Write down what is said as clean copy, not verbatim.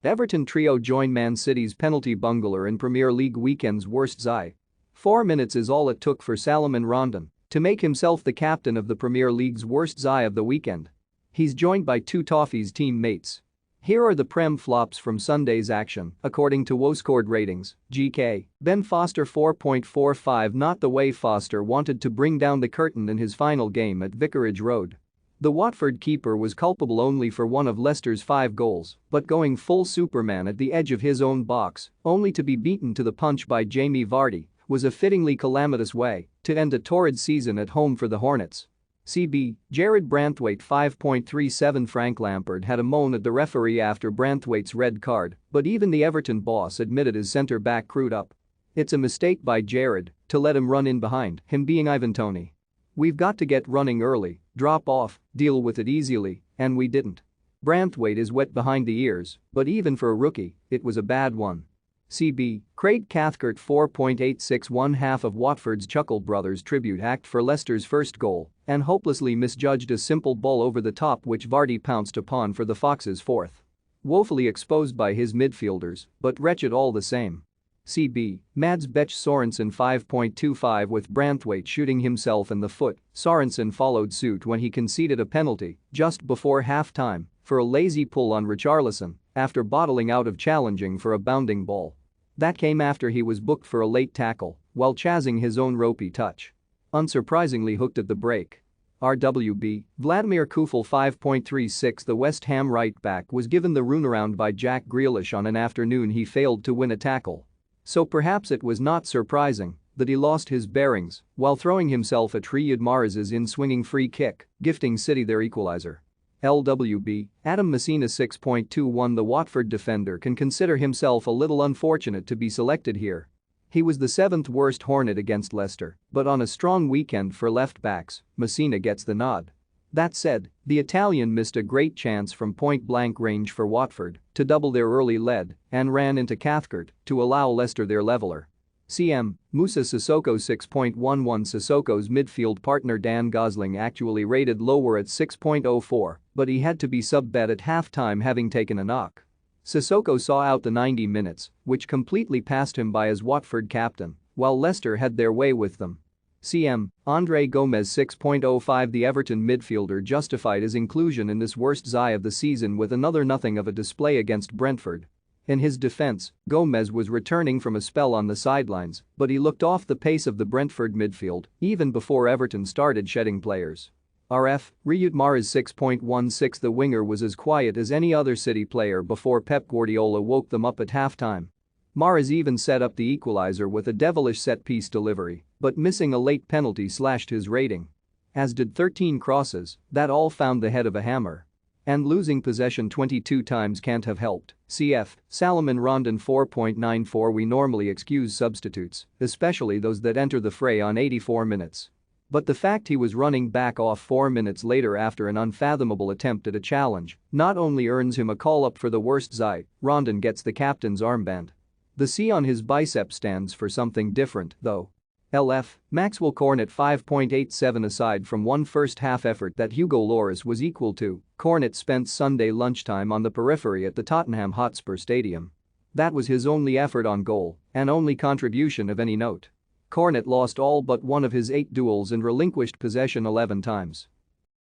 Everton trio join Man City's penalty bungler in Premier League weekend's worst zai. 4 minutes is all it took for Salomon Rondon to make himself the captain of the Premier League's worst zai of the weekend. He's joined by two Toffees teammates. Here are the Prem flops from Sunday's action, according to WoScored ratings. GK, Ben Foster 4.45. Not the way Foster wanted to bring down the curtain in his final game at Vicarage Road. The Watford keeper was culpable only for one of Leicester's 5 goals, but going full Superman at the edge of his own box, only to be beaten to the punch by Jamie Vardy, was a fittingly calamitous way to end a torrid season at home for the Hornets. CB, Jared Branthwaite 5.37. Frank Lampard had a moan at the referee after Branthwaite's red card, but even the Everton boss admitted his centre-back screwed up. It's a mistake by Jared to let him run in behind him, being Ivan Toney. We've got to get running early, drop off, deal with it easily, and we didn't. Branthwaite is wet behind the ears, but even for a rookie, it was a bad one. CB, Craig Cathcart 4.86. One half of Watford's Chuckle Brothers tribute act for Leicester's first goal and hopelessly misjudged a simple ball over the top which Vardy pounced upon for the Foxes' fourth. Woefully exposed by his midfielders, but wretched all the same. CB, Mads Bech Sorensen 5.25. With Branthwaite shooting himself in the foot, Sorensen followed suit when he conceded a penalty just before half-time for a lazy pull on Richarlison after bottling out of challenging for a bounding ball. That came after he was booked for a late tackle while chasing his own ropey touch. Unsurprisingly hooked at the break. RWB, Vladimir Kufel 5.36. The West Ham right-back was given the runaround by Jack Grealish on an afternoon he failed to win a tackle. So perhaps it was not surprising that he lost his bearings while throwing himself at Riyad Mahrez's in-swinging free kick, gifting City their equalizer. LWB, Adam Messina 6.21. The Watford defender can consider himself a little unfortunate to be selected here. He was the 7th worst Hornet against Leicester, but on a strong weekend for left-backs, Messina gets the nod. That said, the Italian missed a great chance from point-blank range for Watford to double their early lead and ran into Cathcart to allow Leicester their leveler. CM, Moussa Sissoko 6.11. Sissoko's midfield partner Dan Gosling actually rated lower at 6.04, but he had to be sub-bet at half-time having taken a knock. Sissoko saw out the 90 minutes, which completely passed him by as Watford captain, while Leicester had their way with them. CM, Andre Gomez 6.05. The Everton midfielder justified his inclusion in this worst zai of the season with another nothing of a display against Brentford. In his defense, Gomez was returning from a spell on the sidelines, but he looked off the pace of the Brentford midfield even before Everton started shedding players. RF, Riyad Mahrez 6.16. The winger was as quiet as any other City player before Pep Guardiola woke them up at halftime. Mahrez even set up the equalizer with a devilish set-piece delivery, but missing a late penalty slashed his rating. As did 13 crosses that all found the head of a hammer. And losing possession 22 times can't have helped. CF, Salomon Rondon 4.94. We normally excuse substitutes, especially those that enter the fray on 84 minutes. But the fact he was running back off 4 minutes later after an unfathomable attempt at a challenge not only earns him a call-up for the worst zai, Rondon gets the captain's armband. The C on his bicep stands for something different, though. LF, Maxwell Cornet 5.87. Aside from one first-half effort that Hugo Lloris was equal to, Cornet spent Sunday lunchtime on the periphery at the Tottenham Hotspur Stadium. That was his only effort on goal and only contribution of any note. Cornet lost all but one of his 8 duels and relinquished possession 11 times.